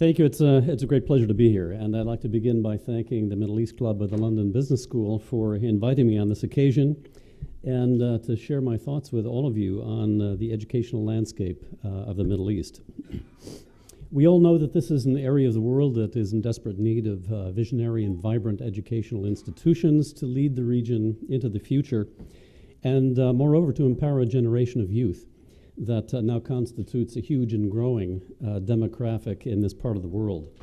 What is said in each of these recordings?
Thank you. It's a great pleasure to be here, and I'd like to begin by thanking the Middle East Club of the London Business School for inviting me on this occasion and to share my thoughts with all of you on the educational landscape of the Middle East. We all know that this is an area of the world that is in desperate need of visionary and vibrant educational institutions to lead the region into the future, and moreover, to empower a generation of youth that now constitutes a huge and growing demographic in this part of the world.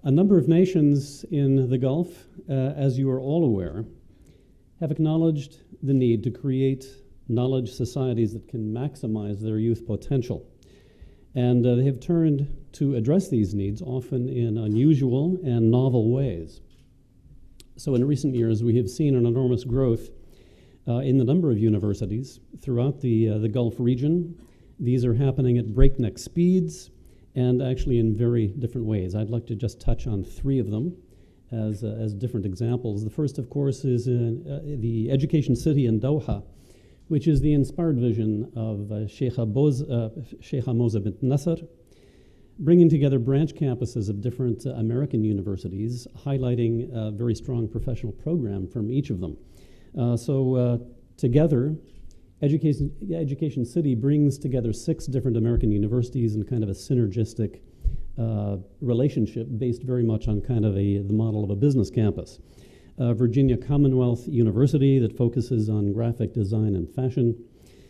A number of nations in the Gulf, as you are all aware, have acknowledged the need to create knowledge societies that can maximize their youth potential. And they have turned to address these needs, often in unusual and novel ways. So in recent years, we have seen an enormous growth in the number of universities throughout the Gulf region. These are happening at breakneck speeds and actually in very different ways. I'd like to just touch on three of them as different examples. The first, of course, is the Education City in Doha, which is the inspired vision of Sheikh Hamza bin Nasser, bringing together branch campuses of different American universities, highlighting a very strong professional program from each of them. Together, Education City brings together 6 different American universities in kind of a synergistic relationship based very much on kind of the model of a business campus. Virginia Commonwealth University that focuses on graphic design and fashion,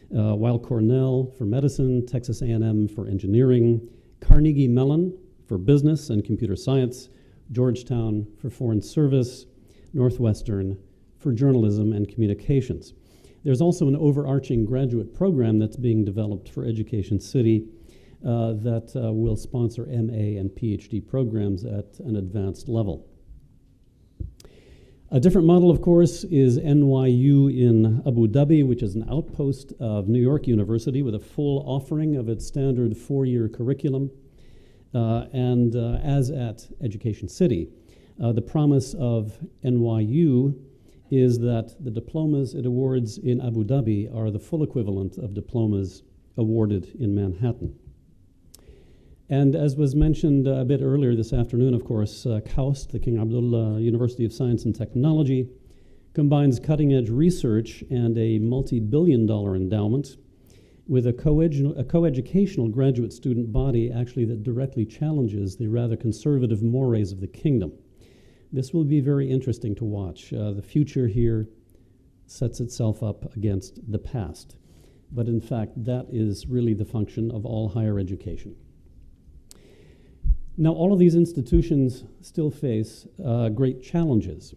Weill Cornell for medicine, Texas A&M for engineering, Carnegie Mellon for business and computer science, Georgetown for foreign service, Northwestern for journalism and communications. There's also an overarching graduate program that's being developed for Education City that will sponsor MA and PhD programs at an advanced level. A different model, of course, is NYU in Abu Dhabi, which is an outpost of New York University with a full offering of its standard 4-year curriculum. And as at Education City, the promise of NYU is that the diplomas it awards in Abu Dhabi are the full equivalent of diplomas awarded in Manhattan. And as was mentioned a bit earlier this afternoon, of course, KAUST, the King Abdullah University of Science and Technology, combines cutting-edge research and a multi-billion-dollar endowment with a coeducational graduate student body actually that directly challenges the rather conservative mores of the kingdom. This will be very interesting to watch. The future here sets itself up against the past. But in fact, that is really the function of all higher education. Now, all of these institutions still face great challenges.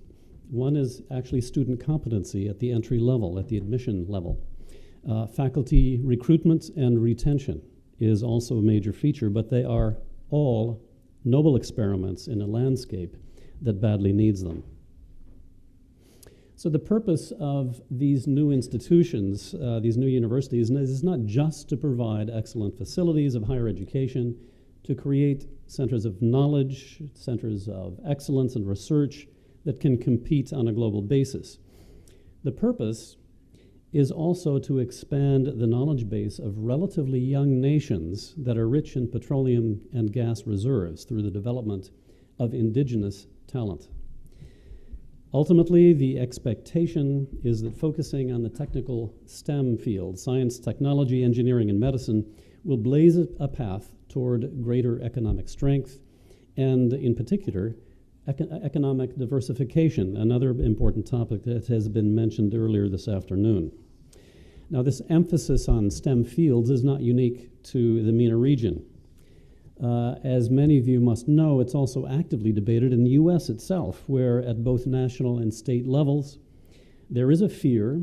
One is actually student competency at the entry level, at the admission level. Faculty recruitment and retention is also a major feature, but they are all noble experiments in a landscape that badly needs them. So the purpose of these new institutions, these new universities, is not just to provide excellent facilities of higher education, to create centers of knowledge, centers of excellence and research that can compete on a global basis. The purpose is also to expand the knowledge base of relatively young nations that are rich in petroleum and gas reserves through the development of indigenous talent. Ultimately, the expectation is that focusing on the technical STEM fields, science, technology, engineering, and medicine, will blaze a path toward greater economic strength and, in particular, economic diversification, another important topic that has been mentioned earlier this afternoon. Now, this emphasis on STEM fields is not unique to the MENA region. As many of you must know, it's also actively debated in the U.S. itself, where at both national and state levels, there is a fear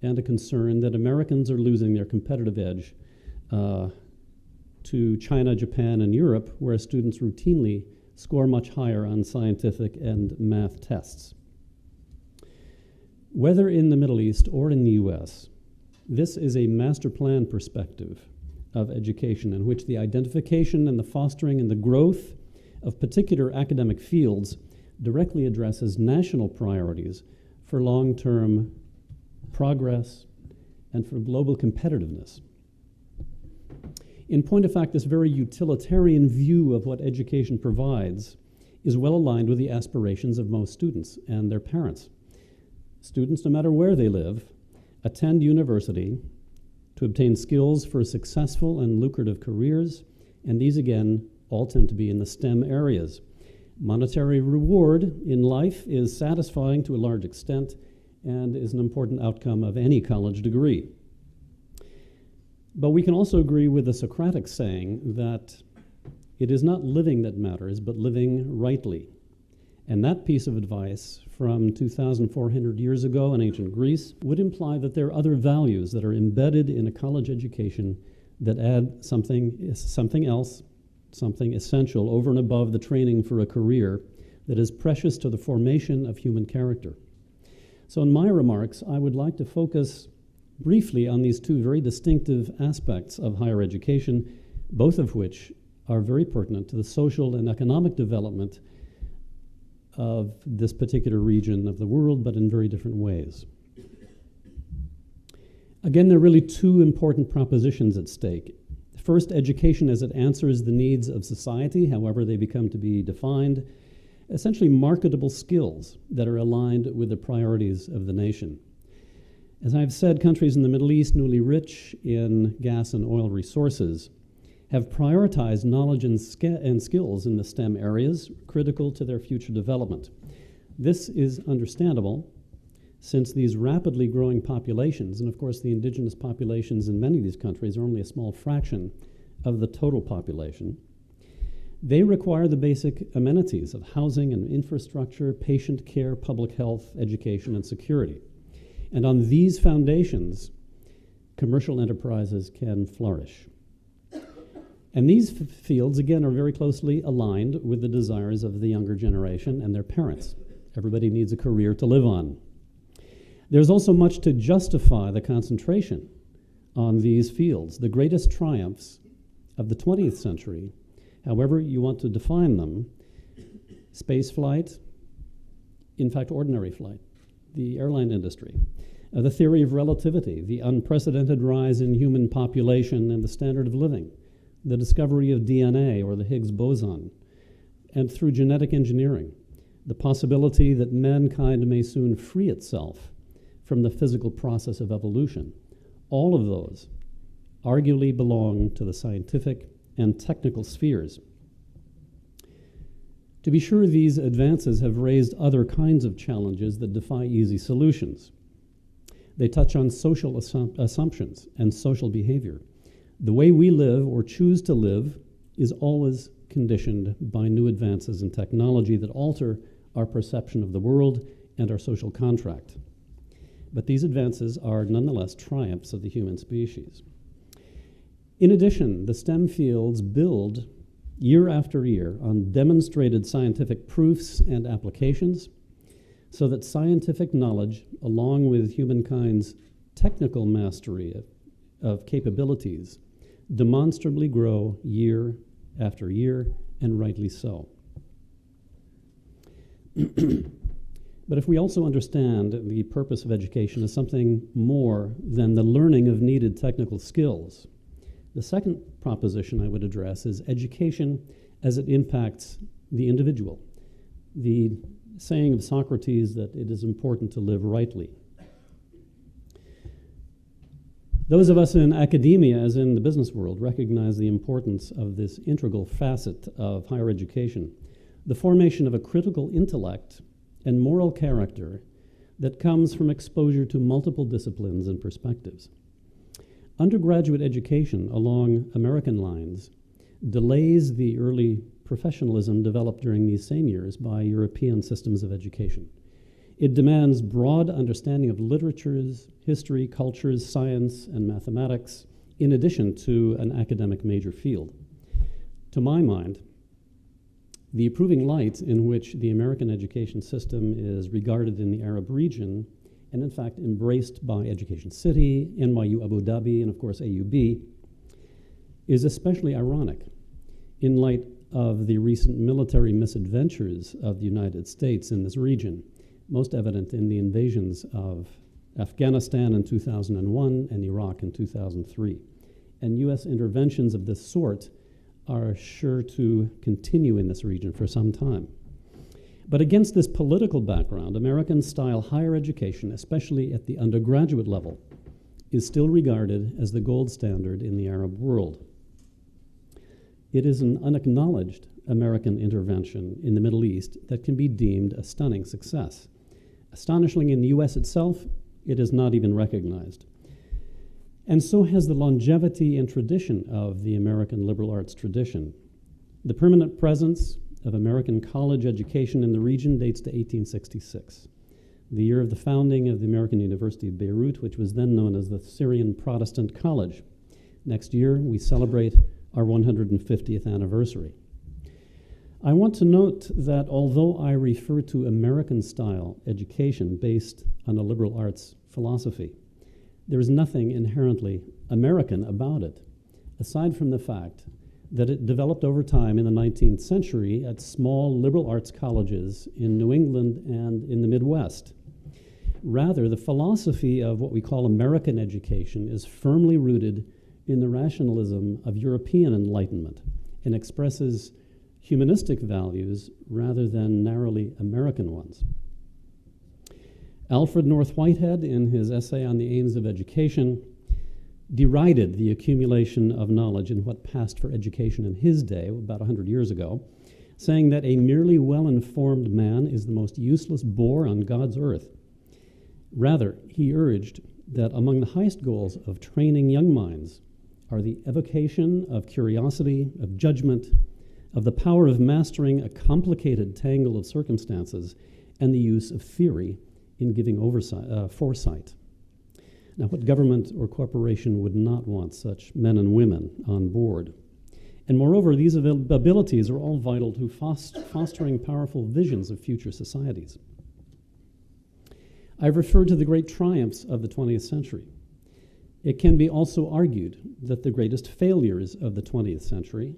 and a concern that Americans are losing their competitive edge to China, Japan, and Europe, where students routinely score much higher on scientific and math tests. Whether in the Middle East or in the U.S., this is a master plan perspective of education in which the identification and the fostering and the growth of particular academic fields directly addresses national priorities for long-term progress and for global competitiveness. In point of fact, this very utilitarian view of what education provides is well aligned with the aspirations of most students and their parents. Students, no matter where they live, attend university to obtain skills for successful and lucrative careers, and these again all tend to be in the STEM areas. Monetary reward in life is satisfying to a large extent and is an important outcome of any college degree. But we can also agree with the Socratic saying that it is not living that matters, but living rightly. And that piece of advice from 2,400 years ago in ancient Greece would imply that there are other values that are embedded in a college education that add something else, something essential over and above the training for a career that is precious to the formation of human character. So in my remarks, I would like to focus briefly on these two very distinctive aspects of higher education, both of which are very pertinent to the social and economic development of this particular region of the world, but in very different ways. Again, there are really two important propositions at stake. First, education as it answers the needs of society, however they become to be defined, essentially marketable skills that are aligned with the priorities of the nation. As I've said, countries in the Middle East, newly rich in gas and oil resources, have prioritized knowledge and skills in the STEM areas critical to their future development. This is understandable since these rapidly growing populations, and of course the indigenous populations in many of these countries are only a small fraction of the total population, they require the basic amenities of housing and infrastructure, patient care, public health, education, and security. And on these foundations, commercial enterprises can flourish. And these fields, again, are very closely aligned with the desires of the younger generation and their parents. Everybody needs a career to live on. There's also much to justify the concentration on these fields. The greatest triumphs of the 20th century, however you want to define them, space flight, in fact, ordinary flight, the airline industry, the theory of relativity, the unprecedented rise in human population and the standard of living, the discovery of DNA or the Higgs boson, and through genetic engineering, the possibility that mankind may soon free itself from the physical process of evolution. All of those arguably belong to the scientific and technical spheres. To be sure, these advances have raised other kinds of challenges that defy easy solutions. They touch on social assumptions and social behavior. The way we live or choose to live is always conditioned by new advances in technology that alter our perception of the world and our social contract. But these advances are nonetheless triumphs of the human species. In addition, the STEM fields build year after year on demonstrated scientific proofs and applications so that scientific knowledge, along with humankind's technical mastery of capabilities, demonstrably grow year after year, and rightly so. But if we also understand the purpose of education as something more than the learning of needed technical skills, the second proposition I would address is education as it impacts the individual. The saying of Socrates that it is important to live rightly. Those of us in academia, as in the business world, recognize the importance of this integral facet of higher education, the formation of a critical intellect and moral character that comes from exposure to multiple disciplines and perspectives. Undergraduate education along American lines delays the early professionalism developed during these same years by European systems of education. It demands broad understanding of literatures, history, cultures, science, and mathematics, in addition to an academic major field. To my mind, the approving light in which the American education system is regarded in the Arab region, and in fact embraced by Education City, NYU Abu Dhabi, and of course AUB, is especially ironic in light of the recent military misadventures of the United States in this region, most evident in the invasions of Afghanistan in 2001 and Iraq in 2003. and U.S. interventions of this sort are sure to continue in this region for some time. But against this political background, American-style higher education, especially at the undergraduate level, is still regarded as the gold standard in the Arab world. It is an unacknowledged American intervention in the Middle East that can be deemed a stunning success. Astonishingly, in the U.S. itself, it is not even recognized. And so has the longevity and tradition of the American liberal arts tradition. The permanent presence of American college education in the region dates to 1866, the year of the founding of the American University of Beirut, which was then known as the Syrian Protestant College. Next year, we celebrate our 150th anniversary. I want to note that although I refer to American-style education based on a liberal arts philosophy, there is nothing inherently American about it, aside from the fact that it developed over time in the 19th century at small liberal arts colleges in New England and in the Midwest. Rather, the philosophy of what we call American education is firmly rooted in the rationalism of European Enlightenment and expresses humanistic values rather than narrowly American ones. Alfred North Whitehead, in his essay on the aims of education, derided the accumulation of knowledge in what passed for education in his day, about 100 years ago, saying that a merely well-informed man is the most useless bore on God's earth. Rather, he urged that among the highest goals of training young minds are the evocation of curiosity, of judgment, of the power of mastering a complicated tangle of circumstances, and the use of theory in giving foresight. Now, what government or corporation would not want such men and women on board? And moreover, these abilities are all vital to fostering powerful visions of future societies. I've referred to the great triumphs of the 20th century. It can be also argued that the greatest failures of the 20th century,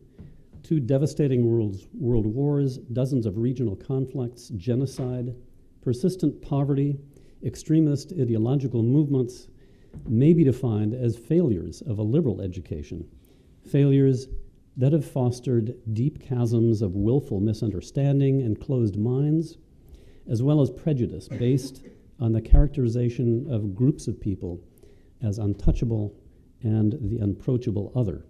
two devastating world wars, dozens of regional conflicts, genocide, persistent poverty, extremist ideological movements, may be defined as failures of a liberal education, failures that have fostered deep chasms of willful misunderstanding and closed minds, as well as prejudice based on the characterization of groups of people as untouchable and the unapproachable other.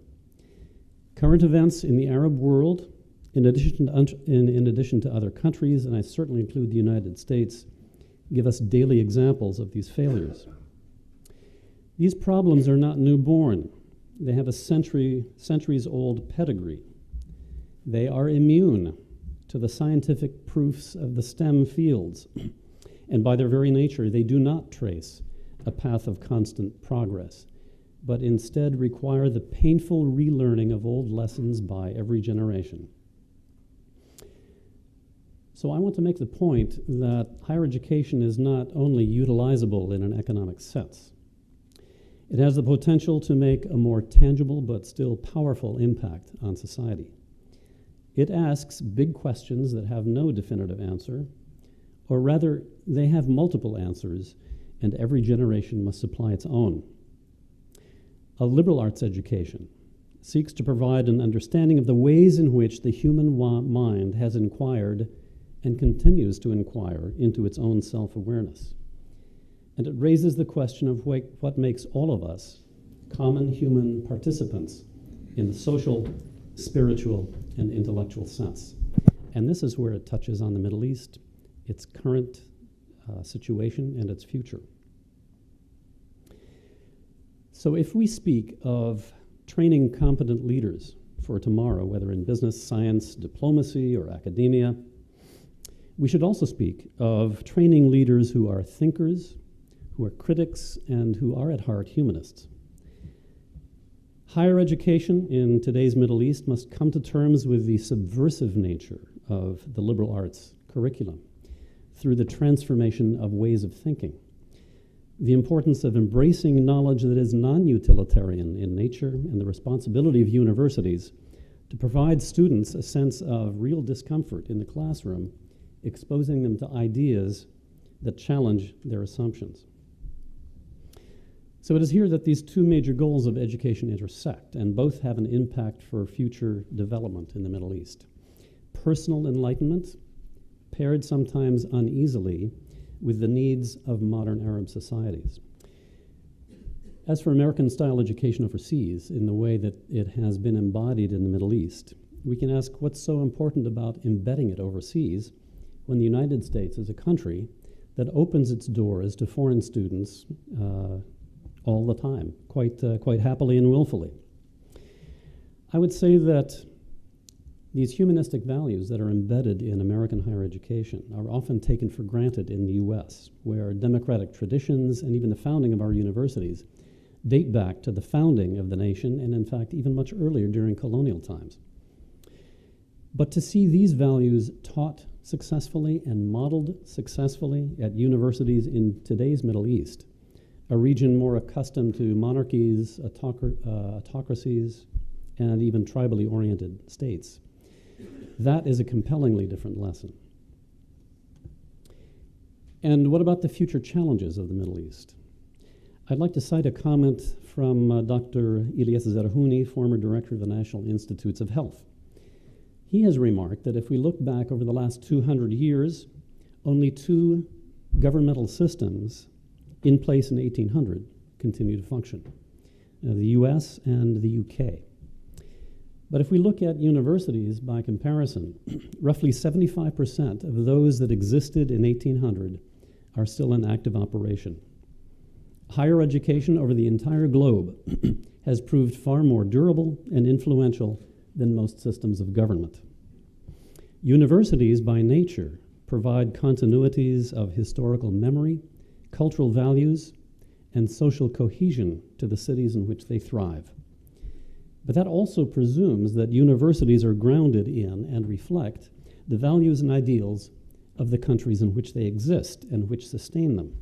Current events in the Arab world, in addition to other countries, and I certainly include the United States, give us daily examples of these failures. These problems are not newborn. They have a centuries-old pedigree. They are immune to the scientific proofs of the STEM fields, and by their very nature, they do not trace a path of constant progress, but instead require the painful relearning of old lessons by every generation. So I want to make the point that higher education is not only utilizable in an economic sense. It has the potential to make a more tangible but still powerful impact on society. It asks big questions that have no definitive answer, or rather, they have multiple answers, and every generation must supply its own. A liberal arts education seeks to provide an understanding of the ways in which the human mind has inquired and continues to inquire into its own self-awareness. And it raises the question of what makes all of us common human participants in the social, spiritual, and intellectual sense. And this is where it touches on the Middle East, its current situation, and its future. So if we speak of training competent leaders for tomorrow, whether in business, science, diplomacy, or academia, we should also speak of training leaders who are thinkers, who are critics, and who are at heart humanists. Higher education in today's Middle East must come to terms with the subversive nature of the liberal arts curriculum through the transformation of ways of thinking, the importance of embracing knowledge that is non-utilitarian in nature, and the responsibility of universities to provide students a sense of real discomfort in the classroom, exposing them to ideas that challenge their assumptions. So it is here that these two major goals of education intersect, and both have an impact for future development in the Middle East. Personal enlightenment, paired sometimes uneasily with the needs of modern Arab societies. As for American-style education overseas, in the way that it has been embodied in the Middle East, we can ask what's so important about embedding it overseas when the United States is a country that opens its doors to foreign students all the time, quite happily and willfully. I would say that these humanistic values that are embedded in American higher education are often taken for granted in the US, where democratic traditions and even the founding of our universities date back to the founding of the nation, and in fact even much earlier during colonial times. But to see these values taught successfully and modeled successfully at universities in today's Middle East, a region more accustomed to monarchies, autocracies, and even tribally oriented states, that is a compellingly different lesson. And what about the future challenges of the Middle East? I'd like to cite a comment from Dr. Ilyas Zerhouni, former director of the National Institutes of Health. He has remarked that if we look back over the last 200 years, only two governmental systems in place in 1800 continue to function, the US and the UK. But if we look at universities by comparison, roughly 75% of those that existed in 1800 are still in active operation. Higher education over the entire globe has proved far more durable and influential than most systems of government. Universities, by nature, provide continuities of historical memory, cultural values, and social cohesion to the cities in which they thrive. But that also presumes that universities are grounded in and reflect the values and ideals of the countries in which they exist and which sustain them.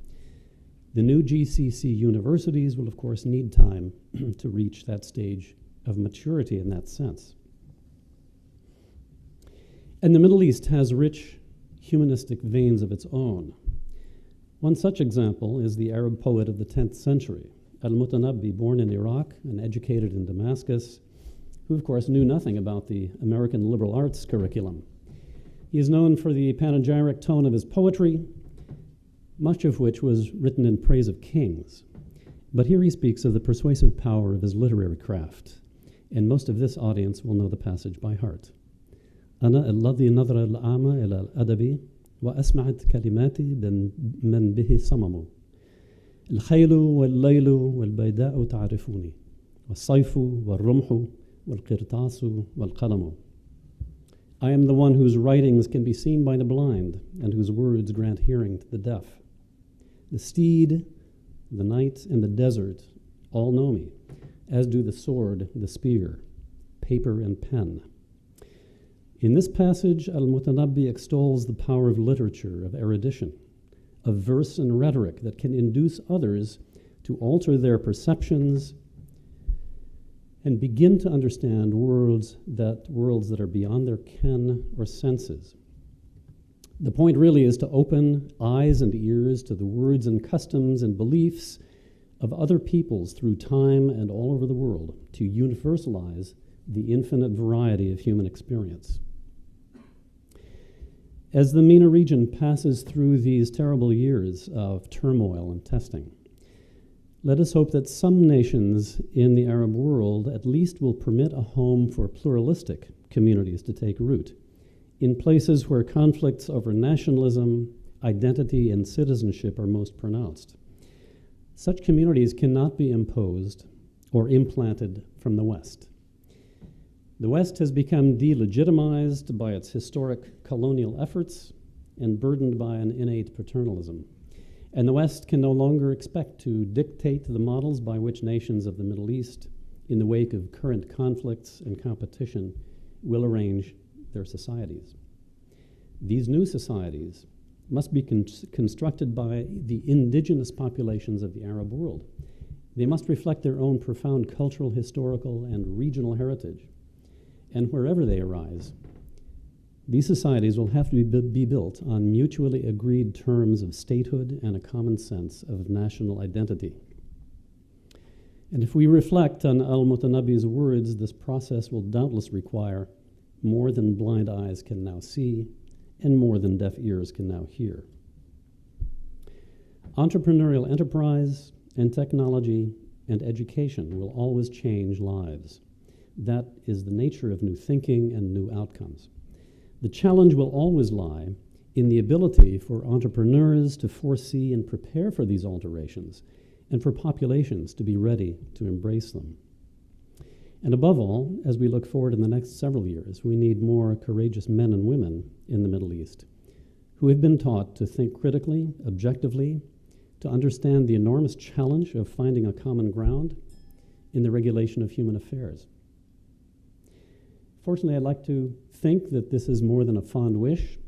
The new GCC universities will, of course, need time to reach that stage of maturity in that sense. And the Middle East has rich humanistic veins of its own. One such example is the Arab poet of the 10th century, Al-Mutanabbi, born in Iraq and educated in Damascus, who, of course, knew nothing about the American liberal arts curriculum. He is known for the panegyric tone of his poetry, much of which was written in praise of kings. But here he speaks of the persuasive power of his literary craft, and most of this audience will know the passage by heart. أنا الذي نظر الأعمى إلى الأدب وأسمعت كلماتي من به صمم. الخيل والليل والبيداء تعرفوني والصيف والرمح والقرطاس والقلم. I am the one whose writings can be seen by the blind and whose words grant hearing to the deaf. The steed, the night, and the desert all know me, as do the sword, the spear, paper, and pen. In this passage, Al-Mutanabbi extols the power of literature, of erudition, of verse and rhetoric that can induce others to alter their perceptions and begin to understand worlds that are beyond their ken or senses. The point really is to open eyes and ears to the words and customs and beliefs of other peoples through time and all over the world, to universalize the infinite variety of human experience. As the MENA region passes through these terrible years of turmoil and testing, let us hope that some nations in the Arab world at least will permit a home for pluralistic communities to take root, in places where conflicts over nationalism, identity, and citizenship are most pronounced. Such communities cannot be imposed or implanted from the West. The West has become delegitimized by its historic colonial efforts and burdened by an innate paternalism. And the West can no longer expect to dictate the models by which nations of the Middle East, in the wake of current conflicts and competition, will arrange their societies. These new societies must be constructed by the indigenous populations of the Arab world. They must reflect their own profound cultural, historical, and regional heritage. And wherever they arise, these societies will have to be built on mutually agreed terms of statehood and a common sense of national identity. And if we reflect on al-Mutanabi's words, this process will doubtless require more than blind eyes can now see and more than deaf ears can now hear. Entrepreneurial enterprise and technology and education will always change lives. That is the nature of new thinking and new outcomes. The challenge will always lie in the ability for entrepreneurs to foresee and prepare for these alterations, and for populations to be ready to embrace them. And above all, as we look forward in the next several years, we need more courageous men and women in the Middle East who have been taught to think critically, objectively, to understand the enormous challenge of finding a common ground in the regulation of human affairs. Fortunately, I'd like to think that this is more than a fond wish.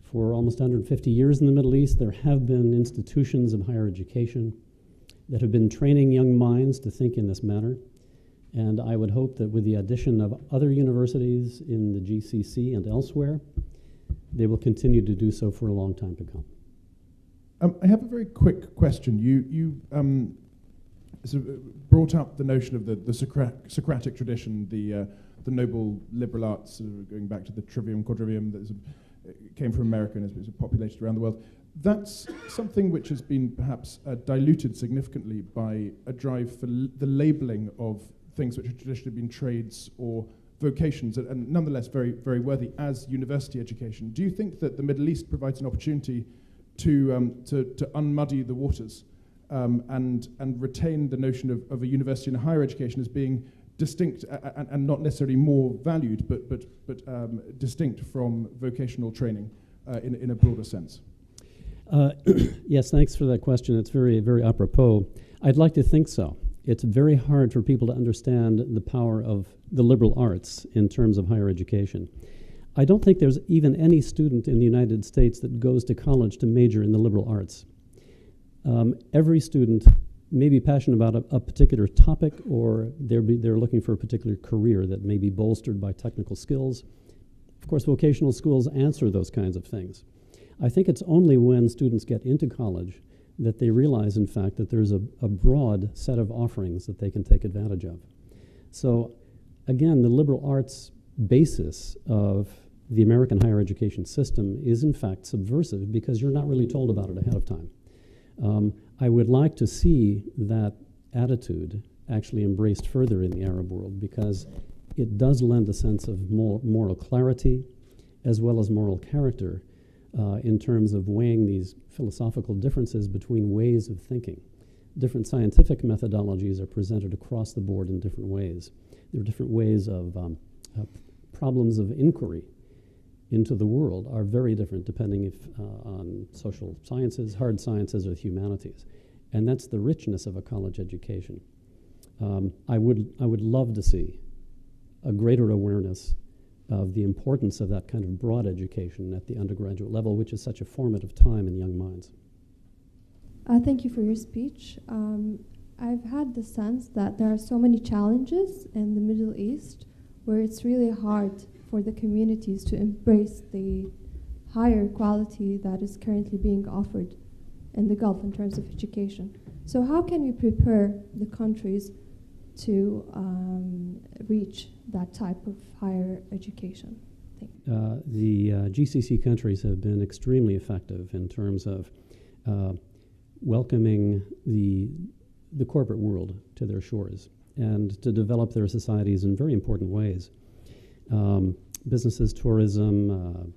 For almost 150 years in the Middle East, there have been institutions of higher education that have been training young minds to think in this manner. And I would hope that with the addition of other universities in the GCC and elsewhere, they will continue to do so for a long time to come. I have a very quick question. You sort of brought up the notion of the Socratic tradition, the noble liberal arts, going back to the trivium, quadrivium, that came from America and is populated around the world. That's something which has been perhaps diluted significantly by a drive for the labeling of things which have traditionally been trades or vocations, and nonetheless very, very worthy as university education. Do you think that the Middle East provides an opportunity to unmuddy the waters and retain the notion of a university and a higher education as being distinct and not necessarily more valued, but distinct from vocational training in a broader sense? Yes, thanks for that question. It's very, very apropos. I'd like to think so. It's very hard for people to understand the power of the liberal arts in terms of higher education. I don't think there's even any student in the United States that goes to college to major in the liberal arts. Every student may be passionate about a particular topic, or they're looking for a particular career that may be bolstered by technical skills. Of course, vocational schools answer those kinds of things. I think it's only when students get into college that they realize, in fact, that there's a broad set of offerings that they can take advantage of. So, again, the liberal arts basis of the American higher education system is, in fact, subversive because you're not really told about it ahead of time. I would like to see that attitude actually embraced further in the Arab world because it does lend a sense of moral clarity as well as moral character in terms of weighing these philosophical differences between ways of thinking. Different scientific methodologies are presented across the board in different ways. There are different ways of problems of inquiry into the world are very different depending on social sciences, hard sciences, or humanities. And that's the richness of a college education. I would love to see a greater awareness of the importance of that kind of broad education at the undergraduate level, which is such a formative time in young minds. Thank you for your speech. I've had the sense that there are so many challenges in the Middle East where it's really hard for the communities to embrace the higher quality that is currently being offered in the Gulf in terms of education. So how can we prepare the countries to reach that type of higher education? The GCC countries have been extremely effective in terms of welcoming the corporate world to their shores and to develop their societies in very important ways. Businesses, tourism,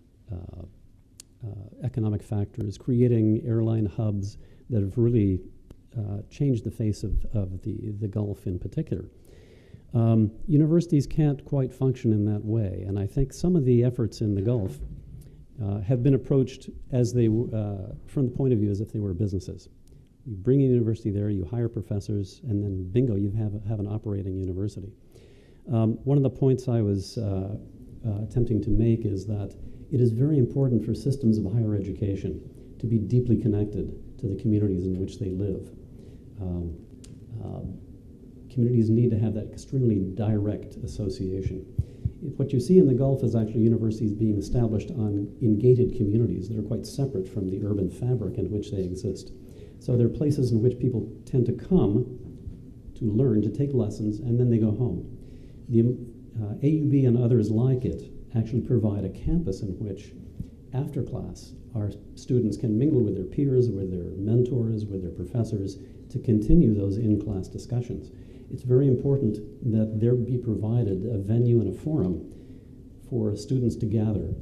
economic factors, creating airline hubs that have really changed the face of the Gulf in particular. Universities can't quite function in that way, and I think some of the efforts in the Gulf have been approached as they from the point of view as if they were businesses. You bring a university there, you hire professors, and then bingo, you have an operating university. One of the points I was attempting to make is that it is very important for systems of higher education to be deeply connected to the communities in which they live. Communities need to have that extremely direct association. What you see in the Gulf is actually universities being established in gated communities that are quite separate from the urban fabric in which they exist. So they're places in which people tend to come to learn, to take lessons, and then they go home. The AUB and others like it actually provide a campus in which, after class, our students can mingle with their peers, with their mentors, with their professors, to continue those in-class discussions. It's very important that there be provided a venue and a forum for students to gather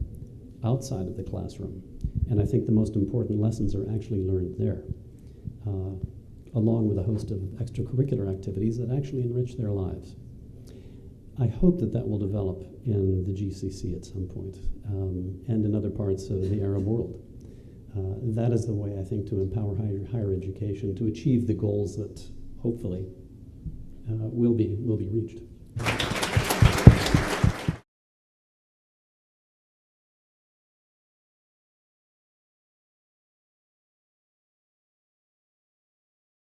outside of the classroom. And I think the most important lessons are actually learned there, along with a host of extracurricular activities that actually enrich their lives. I hope that that will develop in the GCC at some point, and in other parts of the Arab world. That is the way, I think, to empower higher education to achieve the goals that hopefully will be reached.